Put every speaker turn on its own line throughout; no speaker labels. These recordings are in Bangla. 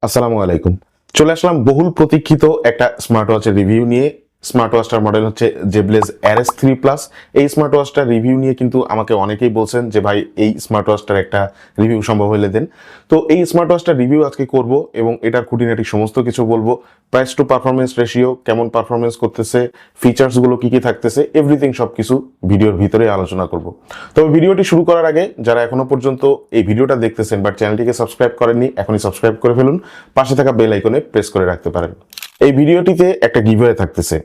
আসসালামু আলাইকুম। চলে আসলাম বহুল প্রতীক্ষিত একটা স্মার্ট ওয়াচের রিভিউ নিয়ে। স্মার্ট ওয়াচটার মডেল হচ্ছে জেবলেজ RS3 প্লাস। এই স্মার্ট ওয়াচটার রিভিউ নিয়ে কিন্তু আমাকে অনেকেই বলছেন যে ভাই এই স্মার্ট ওয়াচটার একটা রিভিউ সম্ভব হলে দেন। তো এই স্মার্ট ওয়াচটার রিভিউ আজকে করব এবং এটার খুঁটিনাটি সমস্ত কিছু বলবো। প্রাইস টু পারফরমেন্স রেশিও কেমন পারফরমেন্স করতেছে, ফিচার্সগুলো কি কি থাকতেছে, এভরিথিং সবকিছু ভিডিওর ভিতরে আলোচনা করব। তবে ভিডিওটি শুরু করার আগে যারা এখনো পর্যন্ত এই ভিডিওটা দেখতেছেন বাট চ্যানেলটিকে সাবস্ক্রাইব করেননি, এখনই সাবস্ক্রাইব করে ফেলুন। পাশে থাকা বেল আইকনে প্রেস করে রাখতে পারেন। এই ভিডিওটিতে একটা গিভওয়ে থাকতেছে।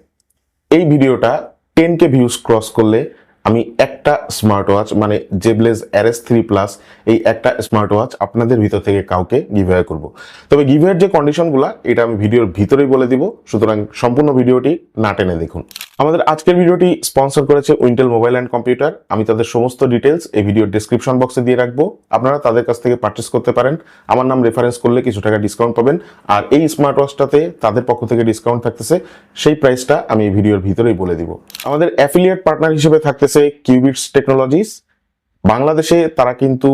এই ভিডিওটা 10K ভিউজ ক্রস করলে আমি একটা স্মার্ট ওয়াচ মানে জেবলেজ RS3 প্লাস এই একটা স্মার্ট ওয়াচ আপনাদের ভিতর থেকে কাউকে গিভওয়ে করব। তবে গিভওয়ের যে কন্ডিশনগুলো এটা আমি ভিডিওর ভিতরেই বলে দিব, সুতরাং সম্পূর্ণ ভিডিওটি না টেনে দেখুন। আমাদের আজকের ভিডিওটি স্পন্সর করেছে উইন্টেল মোবাইল অ্যান্ড কম্পিউটার। আমি তাদের সমস্ত ডিটেলস এই ভিডিওর ডেসক্রিপশন বক্সে দিয়ে রাখবো, আপনারা তাদের কাছ থেকে পারচেস করতে পারেন। আমার নাম রেফারেন্স করলে কিছু টাকা ডিসকাউন্ট পাবেন। আর এই স্মার্ট ওয়াচটাতে তাদের পক্ষ থেকে ডিসকাউন্ট থাকতেছে, সেই প্রাইসটা আমি এই ভিডিওর ভিতরেই বলে দিব। আমাদের অ্যাফিলিয়েট পার্টনার হিসেবে থাকতেছে কিউবিটস টেকনোলজিস। বাংলাদেশে তারা কিন্তু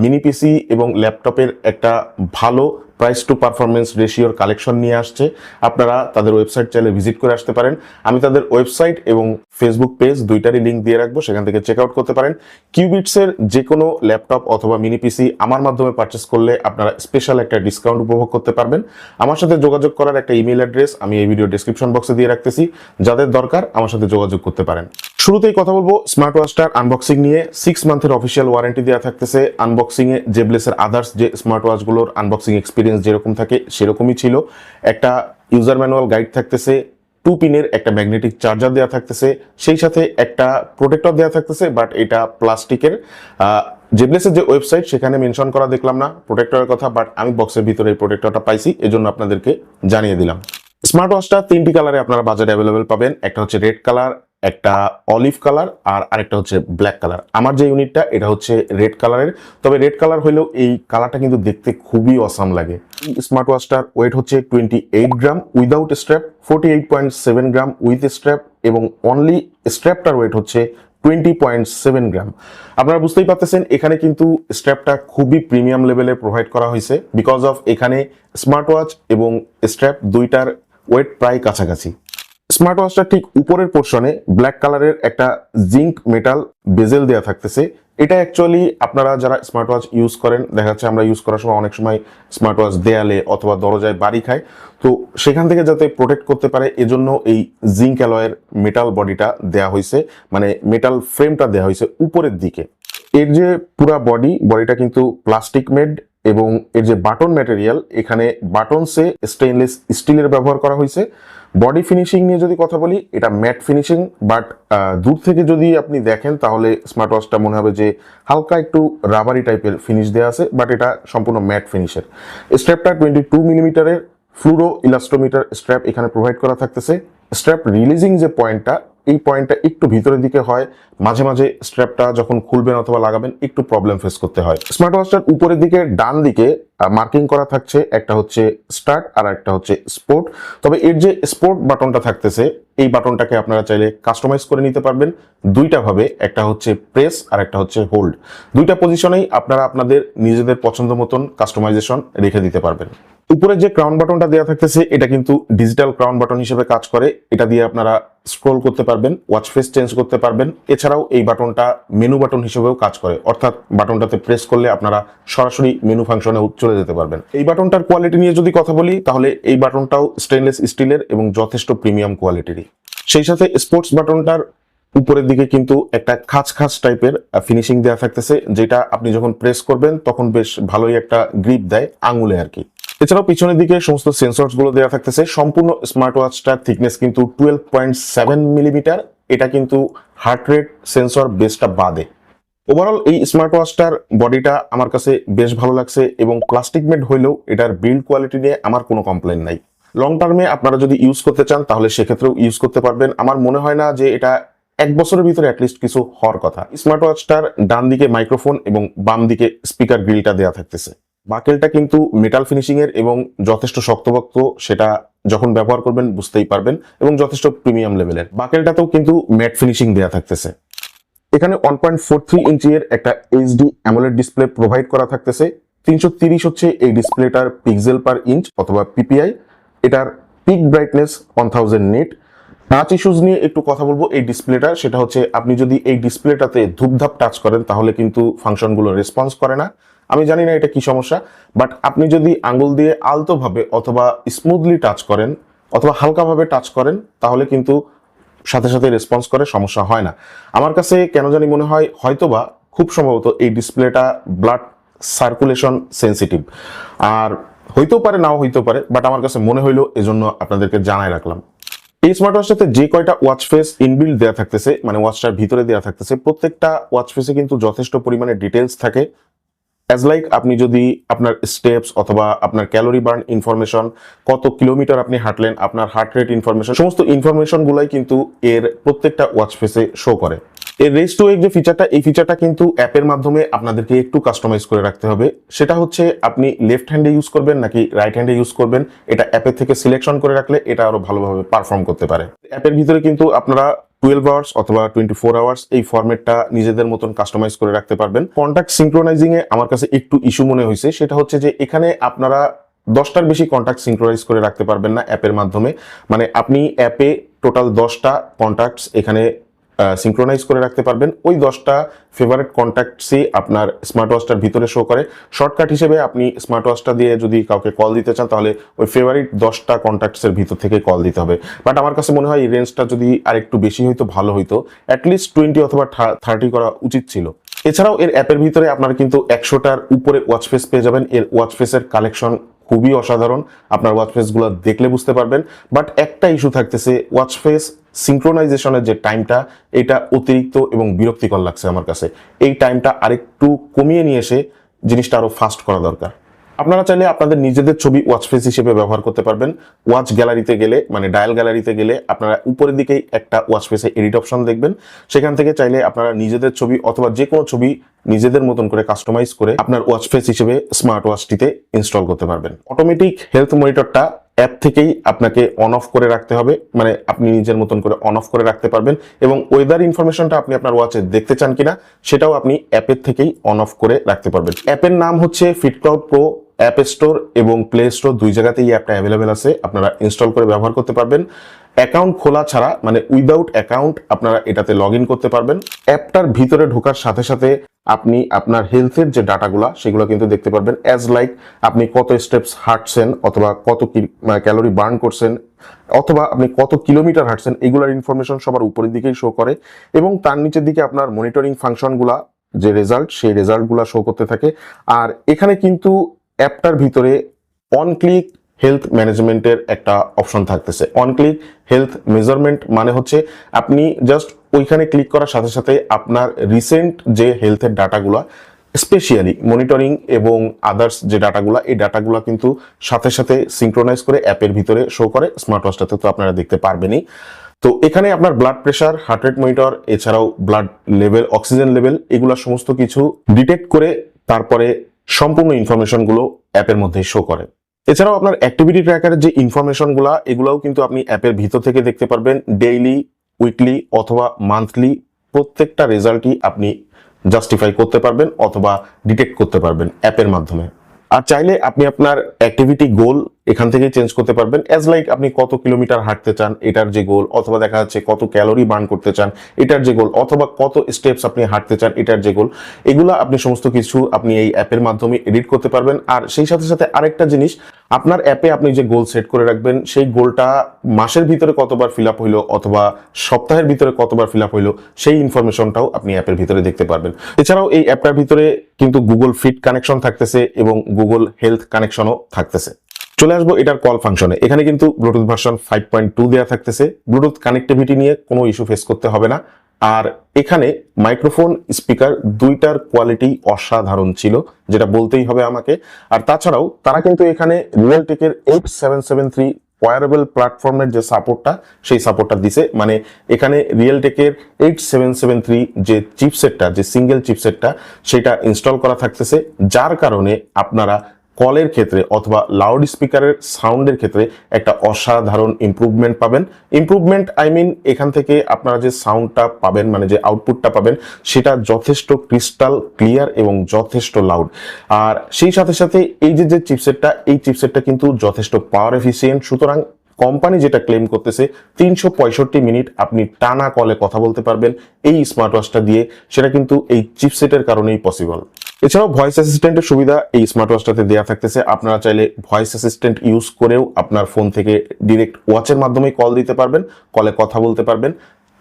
মিনি পিসি এবং ল্যাপটপের একটা ভালো প্রাইস টু পারফরমেন্স রেশিওর কালেকশন নিয়ে আসছে। আপনারা তাদের ওয়েবসাইট চাইলে ভিজিট করে আসতে পারেন। আমি তাদের ওয়েবসাইট এবং ফেসবুক পেজ দুইটারই লিঙ্ক দিয়ে রাখবো, সেখান থেকে চেক আউট করতে পারেন। কিউবিটসের যে কোনো ল্যাপটপ অথবা মিনি পিসি আমার মাধ্যমে পারচেস করলে আপনারা স্পেশাল একটা ডিসকাউন্ট উপভোগ করতে পারবেন। আমার সাথে যোগাযোগ করার একটা ইমেল অ্যাড্রেস আমি এই ভিডিও ডেসক্রিপশন বক্সে দিয়ে রাখতেছি, যাদের দরকার আমার সাথে যোগাযোগ করতে পারেন। শুরুতেই কথা বলবো স্মার্ট ওয়াচটার আনবক্সিং নিয়ে। 6 মান্থের অফিসিয়াল ওয়ারেন্টি দেওয়া থাকতেছে। আনবক্সিং এ জেবলেসের আদার্স যে স্মার্ট ওয়াচগুলোর আনবক্সিং এক্সপিরিয়েন্স যেরকম থাকে সেরকমই ছিল। একটা ইউজার ম্যানুয়াল গাইড থাকতেছে, 2 পিনের একটা ম্যাগনেটিক চার্জার দেওয়া থাকতেছে, সেই সাথে একটা প্রোটেক্টর দেওয়া থাকতেছে, বাট এটা প্লাস্টিকের। জেবলেসের যে ওয়েবসাইট সেখানে মেনশন করা দেখলাম না প্রোটেক্টরের কথা, বাট আমি বক্সের ভিতরে এই প্রোটেক্টরটা পাইছি, এজন্য আপনাদেরকে জানিয়ে দিলাম। স্মার্ট ওয়াচটা 3টি কালারে আপনারা বাজারে অ্যাভেলেবেল পাবেন। একটা হচ্ছে রেড কালার, একটা অলিভ কালার, আর আরেকটা হচ্ছে ব্ল্যাক কালার। আমার যে ইউনিটটা এটা হচ্ছে রেড কালারের। তবে রেড কালার হলেও এই কালারটা কিন্তু দেখতে খুবই অসাম লাগে। এই স্মার্ট ওয়াচটার ওয়েট হচ্ছে 28 gram without strap, 48.7 gram with strap, এবং অনলি স্ট্র্যাপটার ওয়েট হচ্ছে 20.7 গ্রাম। আপনারা বুঝতেই পারতেছেন এখানে কিন্তু স্ট্র্যাপটা খুবই প্রিমিয়াম লেভেলে প্রোভাইড করা হয়েছে, বিকজ অফ এখানে স্মার্ট ওয়াচ এবং স্ট্র্যাপ দুইটার ওয়েট প্রায় কাছাকাছি। স্মার্ট ওয়াচটার ঠিক উপরের পোর্শনে ব্ল্যাক কালারের একটা জিঙ্ক মেটাল বেজেল দেওয়া থাকতেছে। এটা অ্যাকচুয়ালি আপনারা যারা স্মার্ট ওয়াচ ইউজ করেন, দেখা যাচ্ছে আমরা ইউজ করার সময় অনেক সময় স্মার্ট ওয়াচ দেয়ালে অথবা দরজায় বাড়ি খায়, তো সেখান থেকে যাতে প্রোটেক্ট করতে পারে এজন্য এই জিঙ্ক অ্যালয়ের মেটাল বডিটা দেওয়া হয়েছে, মানে মেটাল ফ্রেমটা দেওয়া হয়েছে উপরের দিকে। এর যে পুরা বডিটা কিন্তু প্লাস্টিক মেড, এবং এর যে বাটন ম্যাটেরিয়াল এখানে বাটনসে স্টেইনলেস স্টিলের ব্যবহার করা হয়েছে। বডি ফিনিশিং নিয়ে যদি কথা বলি, এটা ম্যাট ফিনিশিং, বাট দূর থেকে যদি আপনি দেখেন তাহলে স্মার্ট ওয়াচটা মনে হবে যে হালকা একটু রাবারি টাইপের ফিনিশ দেওয়া আছে, বাট এটা সম্পূর্ণ ম্যাট ফিনিশের। স্ট্র্যাপটা 22 মিলিমিটারের ফ্লুরো ইলাস্টোমিটার স্ট্র্যাপ এখানে প্রোভাইড করা থাকতেছে। স্ট্র্যাপ রিলিজিং যে পয়েন্টটা, এই পয়েন্টটা একটু ভিতরের দিকে হয়, মাঝে মাঝে স্ট্র্যাপটা যখন খুলবেন অথবা লাগাবেন একটু প্রবলেম ফেস করতে হয়। স্মার্ট ওয়াচটার উপরের দিকে ডান দিকে মার্কিং করা থাকছে, একটা হচ্ছে স্টার্ট আর একটা হচ্ছে স্পোর্ট। তবে এর যে স্পোর্ট বাটনটা থাকতেছে এই বাটনটাকে আপনারা চাইলে কাস্টমাইজ করে নিতে পারবেন দুইটা ভাবে, একটা হচ্ছে প্রেস আর একটা হচ্ছে হোল্ড। দুইটা পজিশনেই আপনারা আপনাদের নিজেদের পছন্দ মতন কাস্টমাইজেশন রেখে দিতে পারবেন। উপরে যে ক্রাউন বাটনটা দেওয়া থাকতেছে এটা কিন্তু ডিজিটাল ক্রাউন বাটন হিসেবে কাজ করে। এটা দিয়ে আপনারা স্ক্রল করতে পারবেন, ওয়াচ ফেস চেঞ্জ করতে পারবেন। এছাড়াও এই বাটনটা মেনু বাটন হিসেবেও কাজ করে, অর্থাৎ বাটনটাতে প্রেস করলে আপনারা সরাসরি মেনু ফাংশনে চলে যেতে পারবেন। এই বাটনটার কোয়ালিটি নিয়ে যদি কথা বলি তাহলে এই বাটনটাও স্টেইনলেস স্টিলের এবং যথেষ্ট প্রিমিয়াম কোয়ালিটিরই। সেই সাথে স্পোর্টস বাটনটার উপরের দিকে কিন্তু একটা খাঁচ টাইপের ফিনিশিং দেওয়া থাকতেছে, যেটা আপনি যখন প্রেস করবেন তখন বেশ ভালোই একটা গ্রিপ দেয় আঙুলে আর কি। এছাড়াও পিছনের দিকে সমস্ত সেন্সরস গুলো দেওয়া থাকতেছে। সম্পূর্ণ স্মার্ট ওয়াচটার থিকনেস কিন্তু 12.7 মিলিমিটার। এটা কিন্তু হার্ট রেট সেন্সর বেসটা বাদে। ওভারঅল এই স্মার্ট ওয়াচটার বডিটা আমার কাছে বেশ ভালো লাগছে, এবং প্লাস্টিক মেড হইলেও এটার বিল্ড কোয়ালিটি নিয়ে আমার কোনো কমপ্লেন নাই। লং টার্মে আপনারা যদি ইউজ করতে চান তাহলে সেক্ষেত্রেও ইউজ করতে পারবেন। আমার মনে হয় না যে এটা 1 বছরের ভিতরে অ্যাটলিস্ট কিছু হওয়ার কথা। স্মার্ট ওয়াচটার ডান দিকে মাইক্রোফোন এবং বাম দিকে স্পিকার গ্রিলটা দেওয়া থাকতেছে। বাকেলটা কিন্তু মেটাল ফিনিশিং এর এবং যথেষ্ট শক্তপোক্ত, সেটা যখন ব্যবহার করবেন বুঝতেই পারবেন, এবং যথেষ্ট প্রিমিয়াম লেভেলের। বাকেলটাতেও কিন্তু ম্যাট ফিনিশিং দেওয়া থাকতেছে। এখানে 1.43 ইঞ্চি এর একটা HD অ্যামোলেড ডিসপ্লে প্রোভাইড করা থাকতেছে। 330 হচ্ছে এই ডিসপ্লেটার পিক্সেল পার ইঞ্চ অথবা পিপিআই। এটার peak brightness 1000 nit. Touch issues নিয়ে একটু কথা বলবো এই ডিসপ্লেটা, সেটা হচ্ছে আপনি যদি এই ডিসপ্লেটাতে ধূপধাপ টাচ করেন তাহলে কিন্তু ফাংশনগুলো রেসপন্স করে না। আমি জানি না এটা কি সমস্যা, বাট আপনি যদি আঙ্গুল দিয়ে আলতোভাবে অথবা স্মুথলি টাচ করেন অথবা হালকাভাবে টাচ করেন তাহলে কিন্তু সাথে সাথে রেসপন্স করে, সমস্যা হয় না। আমার কাছে কেন জানি মনে হয় হয়তোবা খুব সম্ভবত এই ডিসপ্লেটা ব্লাড সার্কুলেশন সেন্সিটিভ, আর হইতেও পারে নাও হইতেও পারে, বাট আমার কাছে মনে হইলো এজন্য আপনাদেরকে জানাই রাখলাম। এই স্মার্ট ওয়াচটাতে যে কয়টা ওয়াচ ফেস ইনবিল্ড দেওয়া থাকতেছে, মানে ওয়াচটার ভিতরে দেওয়া থাকতেছে, প্রত্যেকটা ওয়াচ ফেসে কিন্তু যথেষ্ট পরিমাণে ডিটেলস থাকে। অ্যাজ লাইক আপনি যদি আপনার স্টেপস অথবা আপনার ক্যালোরি বার্ন ইনফরমেশন, কত কিলোমিটার আপনি হাঁটলেন, আপনার হার্ট রেট ইনফরমেশন, সমস্ত ইনফরমেশন গুলাই কিন্তু এর প্রত্যেকটা ওয়াচ ফেসে শো করে। এর রেস টু ওয়েক যে ফিচারটা, এই ফিচারটা কিন্তু অ্যাপের মাধ্যমে আপনাদেরকে একটু কাস্টমাইজ করে রাখতে হবে। সেটা হচ্ছে আপনি লেফট হ্যান্ডে ইউজ করবেন নাকি রাইট হ্যান্ডে ইউজ করবেন, এটা অ্যাপের থেকে সিলেকশন করে রাখলে এটা আরো ভালোভাবে পারফর্ম করতে পারে। অ্যাপের ভিতরে কিন্তু আপনারা 12 আওয়ার্স অথবা 24 আওয়ার্স এই ফরম্যাটটা নিজেদের মতন কাস্টমাইজ করে রাখতে পারবেন। কন্টাক্ট সিনক্রোনাইজিং এ আমার কাছে একটু ইস্যু মনে হয়েছে, সেটা হচ্ছে যে এখানে আপনারা 10টার বেশি কন্টাক্ট সিনক্রোনাইজ করে রাখতে পারবেন না অ্যাপের মাধ্যমে। মানে আপনি অ্যাপে টোটাল 10টা কন্টাক্টস এখানে সিনক্রোনাইজ করে রাখতে পারবেন। ওই 10টা ফেভারিট কন্ট্যাক্টসই আপনার স্মার্ট ওয়াচটার ভিতরে শো করে। শর্টকাট হিসেবে আপনি স্মার্ট ওয়াচটা দিয়ে যদি কাউকে কল দিতে চান তাহলে ওই ফেভারিট 10টা কন্ট্যাক্টসের ভিতর থেকে কল দিতে হবে। বাট আমার কাছে মনে হয় এই রেঞ্জটা যদি আরেকটু বেশি হইতো ভালো হইতো, অ্যাটলিস্ট 20 অথবা 30 করা উচিত ছিল। এছাড়াও এর অ্যাপের ভিতরে আপনারা কিন্তু 100টার উপরে ওয়াচ ফেস পেয়ে যাবেন। এর ওয়াচ ফেসের কালেকশন খুবই অসাধারণ, আপনার ওয়াচ ফেসগুলো দেখলে বুঝতে পারবেন। বাট একটা ইস্যু থাকতেছে, ওয়াচ ফেস সিনক্রোনাইজেশনের যে টাইমটা, এটা অতিরিক্ত এবং বিরক্তিকর লাগছে আমার কাছে। এই টাইমটা আরেকটু কমিয়ে নিয়ে এসে জিনিসটা আরো ফাস্ট করা দরকার। আপনারা চাইলে আপনাদের নিজেদের ছবি ওয়াচ ফেস হিসেবে ব্যবহার করতে পারবেন। ওয়াচ গ্যালারিতে গেলে, মানে ডায়াল গ্যালারিতে গেলে আপনারা উপরের দিকেই একটা ওয়াচ ফেসে এডিট অপশন দেখবেন। সেখান থেকে চাইলে আপনারা নিজেদের ছবি অথবা যে কোনো ছবি নিজেদের মতন করে কাস্টমাইজ করে আপনার ওয়াচ ফেস হিসেবে স্মার্ট ওয়াচটিতে ইনস্টল করতে পারবেন। অটোমেটিক হেলথ মনিটরটা অ্যাপ থেকেই আপনাকে অন অফ করে রাখতে হবে, মানে আপনি নিজের মতন করে অন অফ করে রাখতে পারবেন। এবং ওয়েদার ইনফরমেশনটা আপনি আপনার ওয়াচে দেখতে চান কিনা সেটাও আপনি অ্যাপের থেকেই অন অফ করে রাখতে পারবেন। অ্যাপের নাম হচ্ছে ফিটক্লাউড প্রো। অ্যাপ স্টোর এবং প্লে স্টোর দুই জায়গাতেই অ্যাপটা অ্যাভেলেবেল আছে, আপনারা ইনস্টল করে ব্যবহার করতে পারবেন। অ্যাকাউন্ট খোলা ছাড়া, মানে উইদাউট অ্যাকাউন্ট আপনারা এটাতে লগ ইন করতে পারবেন। অ্যাপটার ভিতরে ঢোকার সাথে সাথে আপনি আপনার হেলথের যে ডাটাগুলা সেগুলো কিন্তু দেখতে পারবেন। অ্যাজ লাইক আপনি কত স্টেপস হাঁটছেন অথবা কত ক্যালোরি বার্ন করছেন অথবা আপনি কত কিলোমিটার হাঁটছেন, এগুলোর ইনফরমেশন সবার উপরের দিকেই শো করে। এবং তার নিচের দিকে আপনার মনিটরিং ফাংশনগুলা, যে রেজাল্ট, সেই রেজাল্টগুলা শো করতে থাকে। আর এখানে কিন্তু অ্যাপটার ভিতরে অন ক্লিক হেলথ ম্যানেজমেন্টের একটা অপশন থাকতেছে। অন ক্লিক হেলথ মেজারমেন্ট মানে হচ্ছে আপনি জাস্ট ওইখানে ক্লিক করার সাথে সাথে আপনার রিসেন্ট যে হেলথের ডাটাগুলা, স্পেশালি মনিটরিং এবং আদার্স যে ডাটাগুলা, এই ডাটাগুলা কিন্তু সাথে সাথে সিনক্রোনাইজ করে অ্যাপের ভিতরে শো করে। স্মার্ট ওয়াচটাতে তো আপনারা দেখতে পারবেনই। তো এখানে আপনার blood pressure, heart rate monitor, এছাড়াও ব্লাড লেভেল, অক্সিজেন লেভেল, এগুলা সমস্ত কিছু ডিটেক্ট করে তারপরে সম্পূর্ণ ইনফরমেশনগুলো অ্যাপের মধ্যে শো করে। এছাড়াও আপনার অ্যাক্টিভিটি ট্র্যাকারের যে ইনফরমেশনগুলো, এগুলাও কিন্তু আপনি অ্যাপের ভিতর থেকে দেখতে পারবেন। ডেইলি, উইকলি অথবা মান্থলি প্রত্যেকটা রেজাল্টই আপনি জাস্টিফাই করতে পারবেন অথবা ডিটেক্ট করতে পারবেন অ্যাপের মাধ্যমে। আর চাইলে আপনি আপনার অ্যাক্টিভিটি গোল এখান থেকেই চেঞ্জ করতে পারবেন। অ্যাজ লাইক আপনি কত কিলোমিটার হাঁটতে চান এটার যে গোল, অথবা দেখা যাচ্ছে কত ক্যালোরি বার্ন করতে চান এটার যে গোল, অথবা কত স্টেপস আপনি হাঁটতে চান এটার যে গোল, এগুলো আপনি সমস্ত কিছু আপনি এই অ্যাপের মাধ্যমে এডিট করতে পারবেন। আর সেই সাথে সাথে আরেকটা জিনিস, আপনার অ্যাপে আপনি যে গোল সেট করে রাখবেন সেই গোলটা মাসের ভিতরে কতবার ফিল আপ হইলো অথবা সপ্তাহের ভিতরে কতবার ফিল আপ হইলো, সেই ইনফরমেশনটাও আপনি অ্যাপের ভিতরে দেখতে পারবেন। এছাড়াও এই অ্যাপটার ভিতরে কিন্তু গুগল ফিট কানেকশন থাকতেছে এবং গুগল হেলথ কানেকশনও থাকতেছে। চলে আসবো এটার কল ফাংশনে। এখানে কিন্তু ব্লুটুথ ভার্সন 5.2 দেওয়া থাকতেছে। ব্লুটুথ কানেক্টিভিটি নিয়ে কোনো ইস্যু ফেস করতে হবে না। আর এখানে মাইক্রোফোন, স্পিকার দুইটার কোয়ালিটি অসাধারণ ছিল, যেটা বলতেই হবে আমাকে। আর তাছাড়াও তারা কিন্তু এখানে রিয়েলটেকের 8773 ওয়্যারেবল প্ল্যাটফর্মের যে সাপোর্টটা, সেই সাপোর্টটা দিছে। মানে এখানে রিয়েলটেকের 8773 যে চিপসেটটা, যে সিঙ্গেল চিপসেটটা, সেটা ইনস্টল করা থাকতেছে, যার কারণে আপনারা কলের ক্ষেত্রে অথবা লাউড স্পিকারের সাউন্ডের ক্ষেত্রে একটা অসাধারণ ইমপ্রুভমেন্ট পাবেন। ইমপ্রুভমেন্ট আই মিন এখান থেকে আপনারা যে সাউন্ডটা পাবেন, মানে যে আউটপুটটা পাবেন, সেটা যথেষ্ট ক্রিস্টাল ক্লিয়ার এবং যথেষ্ট লাউড। আর সেই সাথে সাথে এই যে চিপসেটটা, এই চিপসেটটা কিন্তু যথেষ্ট পাওয়ার এফিসিয়েন্ট। সুতরাং কোম্পানি যেটা ক্লেম করতেছে 365 মিনিট আপনি টানা কলে কথা বলতে পারবেন এই স্মার্ট ওয়াচটা দিয়ে, সেটা কিন্তু এই চিপসেটের কারণেই পসিবল। এছাড়াও ভয়েস অ্যাসিস্ট্যান্টের সুবিধা এই স্মার্ট ওয়াচটাতে দেওয়া থাকতেছে। আপনারা চাইলে ভয়েস অ্যাসিস্ট্যান্ট ইউজ করেও আপনার ফোন থেকে ডিরেক্ট ওয়াচের মাধ্যমে কল দিতে পারবেন, কলে কথা বলতে পারবেন,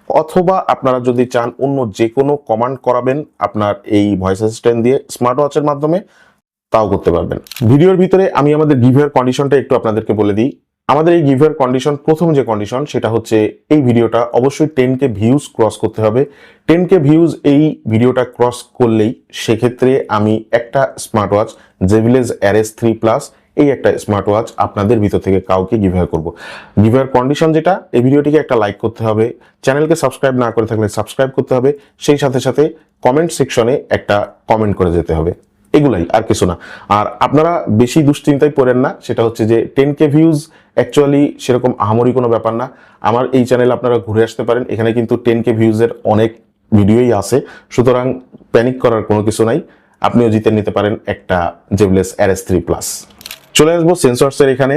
অথবা আপনারা যদি চান অন্য যে কোনো কমান্ড করাবেন আপনার এই ভয়েস অ্যাসিস্ট্যান্ট দিয়ে স্মার্ট ওয়াচের মাধ্যমে, তাও করতে পারবেন। ভিডিওর ভিতরে আমি আমাদের গিভওয়ের কন্ডিশনটা একটু আপনাদেরকে বলে দিই। আমাদের এই গিভওয়ের কন্ডিশন, প্রথম যে কন্ডিশন সেটা হচ্ছে এই ভিডিওটা অবশ্যই 10K ভিউজ ক্রস করতে হবে। 10K ভিউজ এই ভিডিওটা ক্রস করলেই সেক্ষেত্রে আমি একটা স্মার্ট ওয়াচ জেবিলেজ RS 3 প্লাস এই একটা স্মার্ট ওয়াচ আপনাদের ভিতর থেকে কাউকে গিভওয়ে করব। গিভওয়ের কন্ডিশন যেটা, এই ভিডিওটিকে একটা লাইক করতে হবে, চ্যানেলকে সাবস্ক্রাইব না করে থাকলে সাবস্ক্রাইব করতে হবে, সেই সাথে সাথে কমেন্ট সেকশনে একটা কমেন্ট করে যেতে হবে, এগুলাই, আর কিছু না। আর আপনারা বেশি দুশ্চিন্তায় পড়েন না, সেটা হচ্ছে যে 10K ভিউজ অ্যাকচুয়ালি সেরকম আহামরি কোনো ব্যাপার না। আমার এই চ্যানেলে আপনারা ঘুরে আসতে পারেন, এখানে কিন্তু 10K ভিউজের অনেক ভিডিওই আছে, সুতরাং প্যানিক করার কোনো কিছু নাই। আপনিও জিতে নিতে পারেন একটা জেবিলেজ RS 3 প্লাস। চলে আসবো সেন্সরসের এখানে।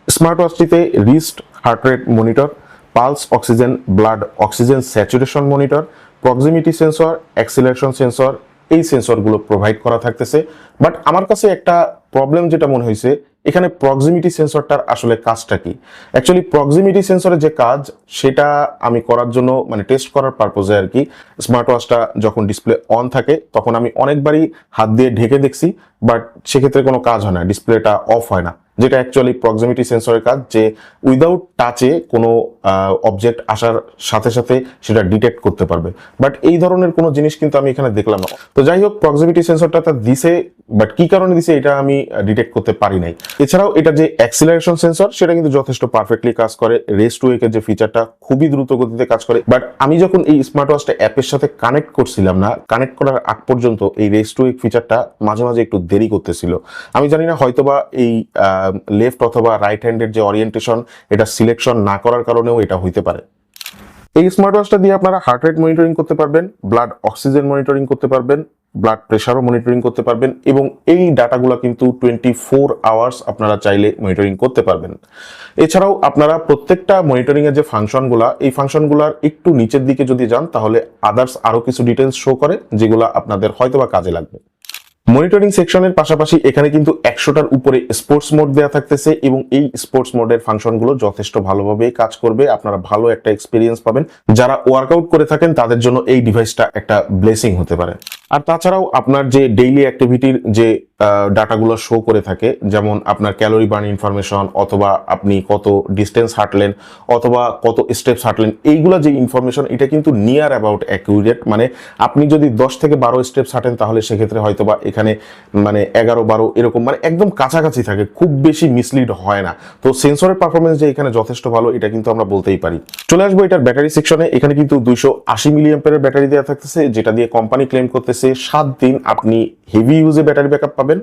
স্মার্ট ওয়াচটিতে wrist heart rate monitor, pulse oxygen blood oxygen saturation monitor, proximity sensor, acceleration sensor, এই সেন্সরগুলো প্রোভাইড করা থাকতেছে। বাট আমার কাছে একটা প্রবলেম যেটা মনে হয়েছে, এখানে প্রক্সিমিটি সেন্সরটার আসলে কাজটা কি? অ্যাকচুয়ালি প্রক্সিমিটি সেন্সরের যে কাজ সেটা আমি করার জন্য, মানে টেস্ট করার পারপোজে আর কি, স্মার্ট ওয়াচটা যখন ডিসপ্লে অন থাকে তখন আমি অনেকবারই হাত দিয়ে ঢেকে দেখছি, বাট সেক্ষেত্রে কোনো কাজ হয় না, ডিসপ্লেটা অফ হয় না, যেটা অ্যাকচুয়ালি প্রক্সিমিটি সেন্সরের কাজ, যে উইদাউট টাচে কোনো অবজেক্ট আসার সাথে সাথে সেটা ডিটেক্ট করতে পারবে। বাট এই ধরনের কোনো জিনিস কিন্তু আমি এখানে দেখলাম না। তো যাই হোক, প্রক্সিমিটি সেন্সরটা তা দিছে, বাট কি কারণে দিছে এটা আমি ডিটেক্ট করতে পারি নাই। এছাড়াও এটা যে অ্যাক্সিলারেশন সেন্সর সেটা কিন্তু যথেষ্ট পারফেক্টলি কাজ করে, রেস টু ওয়েকের যে ফিচারটা খুবই দ্রুত গতিতে কাজ করে। বাট আমি যখন এই স্মার্ট ওয়াচটা অ্যাপের সাথে কানেক্ট করছিলাম না, কানেক্ট করার আগ পর্যন্ত এই রেস টু ওয়েক ফিচারটা মাঝে মাঝে একটু দেরি করতেছিল। আমি জানি না, হয়তোবা এই লেফট অথবা রাইট হ্যান্ডের যে ওরিয়েন্টেশন এটা সিলেকশন না করার কারণেও এটা হইতে পারে। এই স্মার্ট ওয়াচটা দিয়ে আপনারা হার্ট রেট মনিটরিং করতে পারবেন, ব্লাড অক্সিজেন মনিটরিং করতে পারবেন, ব্লাড প্রেশারও মনিটরিং করতে পারবেন, এবং এই ডাটাগুলো কিন্তু 24 আওয়ার্স আপনারা চাইলে মনিটরিং করতে পারবেন। এছাড়াও আপনারা প্রত্যেকটা মনিটরিং এর যে ফাংশনগুলা, এই ফাংশনগুলার একটু নিচের দিকে যদি যান তাহলে আদার্স আরো কিছু ডিটেলস শো করে, যেগুলো আপনাদের হয়তোবা কাজে লাগবে। মনিটরিং সেকশনের পাশাপাশি এখানে কিন্তু 100টার উপরে স্পোর্টস মোড দেওয়া থাকতেছে, এবং এই স্পোর্টস মোডের ফাংশনগুলো যথেষ্ট ভালোভাবে কাজ করবে, আপনারা ভালো একটা এক্সপিরিয়েন্স পাবেন। যারা ওয়ার্কআউট করে থাকেন তাদের জন্য এই ডিভাইসটা একটা ব্লেসিং হতে পারে। আর তাছাড়াও আপনার যে ডেইলি অ্যাক্টিভিটির যে ডাটাগুলো শো করে থাকে, যেমন আপনার ক্যালোরি বার্ন ইনফরমেশন, অথবা আপনি কত ডিস্টেন্স হাঁটলেন, অথবা কত স্টেপস হাঁটলেন, এইগুলো যে ইনফরমেশন, এটা কিন্তু নিয়ার অ্যাবাউট অ্যাকিউরেট। মানে আপনি যদি 10 থেকে 12 স্টেপস হাঁটেন তাহলে সেক্ষেত্রে হয়তোবা এখানে মানে 11-12 এরকম, মানে একদম কাছাকাছি থাকে, খুব বেশি মিসলিড হয় না। তো সেন্সরের পারফরমেন্স যে এখানে যথেষ্ট ভালো, এটা কিন্তু আমরা বলতেই পারি। চলে আসবো এটার ব্যাটারি সেকশনে। এখানে কিন্তু 280 মিলিঅ্যাম্পিয়ারের ব্যাটারি দেওয়া থাকতেছে, যেটা দিয়ে কোম্পানি ক্লেম করতেছে 7 দিন আপনি হেভি ইউজে ব্যাটারি ব্যাকআপ পাবেন,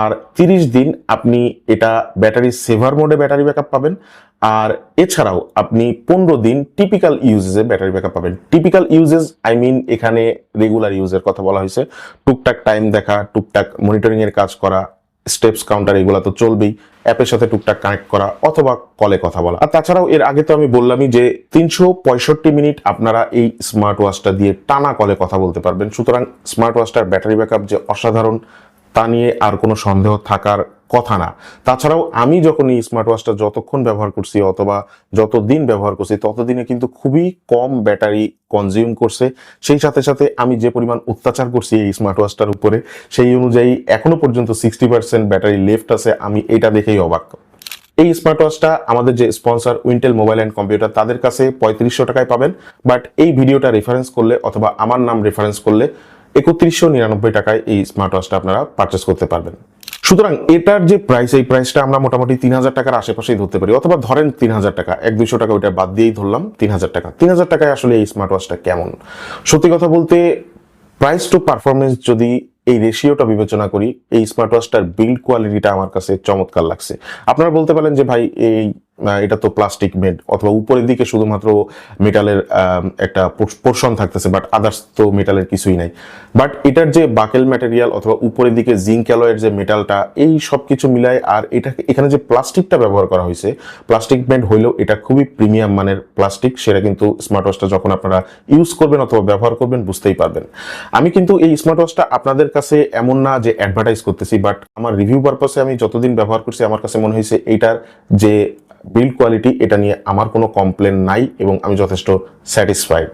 আর 30 দিন আপনি এটা ব্যাটারি সেভার মোডে ব্যাটারি ব্যাকআপ পাবেন। আর এছাড়াও আপনি 15 দিন টিপিক্যাল ইউজেসে ব্যাটারি ব্যাকআপ পাবেন। টিপিক্যাল ইউজেস আই মিন এখানে রেগুলার ইউজের কথা বলা হয়েছে, টুকটাক টাইম দেখা, টুকটাক মনিটরিং এর কাজ করা, স্টেপস কাউন্টার, এগুলো তো চলবেই, অ্যাপের সাথে টুকটাক কানেক্ট করা অথবা কলে কথা বলা। আর তাছাড়াও এর আগে তো আমি বললামই যে 365 মিনিট আপনারা এই স্মার্ট ওয়াচটা দিয়ে টানা কলে কথা বলতে পারবেন। সুতরাং স্মার্ট ওয়াচটার ব্যাটারি ব্যাকআপ যে অসাধারণ, তা নিয়ে আর কোনো সন্দেহ থাকার কথা না। তাছাড়াও আমি যখন এই স্মার্ট ওয়াচটা যতক্ষণ ব্যবহার করছি অথবা যতদিন ব্যবহার করছি, ততদিনে কিন্তু খুবই কম ব্যাটারি কনজিউম করছে। সেই সাথে সাথে আমি যে পরিমাণ অত্যাচার করছি এই স্মার্ট ওয়াচটার উপরে, সেই অনুযায়ী এখনো পর্যন্ত 60% ব্যাটারি লেফট আছে। আমি এটা দেখেই অবাক। এই স্মার্ট ওয়াচটা আমাদের যে sponsor Wintel mobile and computer, তাদের কাছে 3500 টাকায় পাবেন। বাট এই ভিডিওটা রেফারেন্স করলে অথবা আমার নাম রেফারেন্স করলে 3199 টাকায় এই স্মার্ট ওয়াচটা আপনারা পারচেস করতে পারবেন। সুতরাং এটার যে প্রাইস, এই প্রাইসটা আমরা মোটামুটি 3000 টাকার আশেপাশেই ধরতে পারি, অথবা ধরেন 3000 টাকা, 100-200 টাকা ওইটা বাদ দিয়েই ধরলাম 3000 টাকা। 3000 টাকায় আসলে এই স্মার্ট ওয়াচটা কেমন? সত্যি কথা বলতে প্রাইস টু পারফরমেন্স যদি এই রেশিওটা বিবেচনা করি, এই স্মার্ট ওয়াচটার বিল্ড কোয়ালিটিটা আমার কাছে চমৎকার লাগছে। আপনারা বলতে পারেন যে ভাই এটা তো প্লাস্টিক মেড, অথবা উপরের দিকে শুধুমাত্র মেটালের একটা পোর্শন থাকতেছে, বাট আদার্স তো মেটালের কিছুই নাই। বাট এটার যে বাকেল ম্যাটেরিয়াল অথবা উপরের দিকে জিঙ্ক অ্যালয়ের যে মেটালটা, এই সব কিছু মিলায়, আর এখানে যে প্লাস্টিকটা ব্যবহার করা হয়েছে, প্লাস্টিক মেড হইলেও এটা খুবই প্রিমিয়াম মানের প্লাস্টিক। সেটা কিন্তু স্মার্ট ওয়াচটা যখন আপনারা ইউজ করবেন অথবা ব্যবহার করবেন বুঝতেই পারবেন। আমি কিন্তু এই স্মার্ট ওয়াচটা আপনাদের কাছে এমন না যে অ্যাডভার্টাইজ করতেছি, বাট আমার রিভিউ পারপাসে আমি যতদিন ব্যবহার করছি আমার কাছে মনে হয়েছে এইটার যে বিল্ড কোয়ালিটি, এটা নিয়ে আমার কোনো কমপ্লেন নাই এবং আমি যথেষ্ট স্যাটিসফাইড।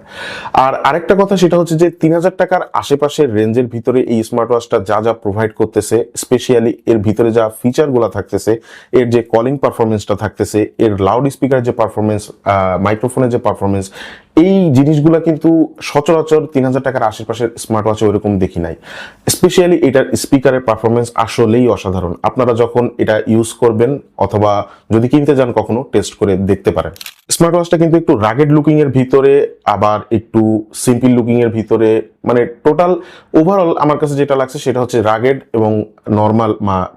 আর আরেকটা কথা, সেটা হচ্ছে যে 3000 টাকার আশেপাশের রেঞ্জের ভিতরে এই স্মার্ট ওয়াচটা যা যা প্রোভাইড করতেছে, স্পেশালি এর ভিতরে যা ফিচারগুলো থাকতেছে, এর যে কলিং পারফরমেন্সটা থাকতেছে, এর লাউড স্পিকার যে পারফরমেন্স, মাইক্রোফোনের যে পারফরমেন্স, এই জিনিসগুলো কিন্তু সচরাচর 3000 টাকার আশেপাশের স্মার্ট ওয়াচে ওইরকম দেখি নাই। স্পেশালি এটার স্পিকারের পারফরমেন্স আসলেই অসাধারণ। আপনারা যখন এটা ইউজ করবেন অথবা যদি কিনতে যান কখনো, টেস্ট করে দেখতে পারেন। স্মার্ট ওয়াচটা কিন্তু একটু রাগেড লুকিং এর ভিতরে, আবার একটু সিম্পল লুকিং এর ভিতরে, মানে টোটাল ওভারঅল আমার কাছে যেটা লাগছে সেটা হচ্ছে রাগেড এবং নর্মাল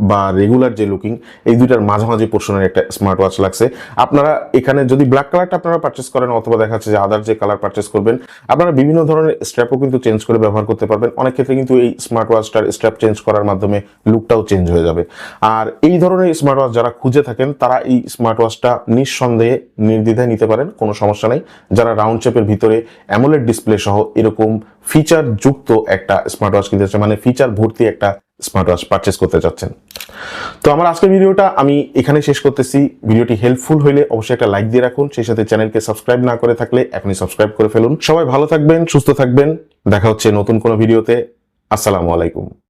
বা রেগুলার যে লুকিং, এই দুইটার মাঝামাঝি পোর্শনের একটা স্মার্ট ওয়াচ লাগছে। আপনারা এখানে যদি ব্ল্যাক কালারটা আপনারা পারচেস করেন অথবা দেখা যাচ্ছে যে আদার যে কালার পারচেস করবেন, আপনারা বিভিন্ন ধরনের স্ট্র্যাপও কিন্তু চেঞ্জ করে ব্যবহার করতে পারবেন। অনেক ক্ষেত্রে কিন্তু এই স্মার্ট ওয়াচটার স্ট্র্যাপ চেঞ্জ করার মাধ্যমে লুকটাও চেঞ্জ হয়ে যাবে। আর এই ধরনের স্মার্ট ওয়াচ যারা খুঁজে থাকেন, তারা এই স্মার্ট ওয়াচটা নিঃসন্দেহে নির্দ্বিধায় নিতে পারেন, কোনো সমস্যা নেই। যারা রাউন্ড শেপের ভিতরে অ্যামোলেড ডিসপ্লে সহ এরকম ফিচার যুক্ত একটা স্মার্ট ওয়াচ কিনতে চাচ্ছেন, মানে ফিচার ভর্তি একটা স্মার্ট ওয়াচ পারচেস করতে চাচ্ছেন। তো আমার আজকের ভিডিওটা আমি এখানে শেষ করতেছি। ভিডিওটি হেল্পফুল হইলে অবশ্যই একটা লাইক দিয়ে রাখুন, সেই সাথে চ্যানেলকে সাবস্ক্রাইব না করে থাকলে এখনই সাবস্ক্রাইব করে ফেলুন। সবাই ভালো থাকবেন, সুস্থ থাকবেন, দেখা হচ্ছে নতুন কোনো ভিডিওতে। আসসালামু আলাইকুম।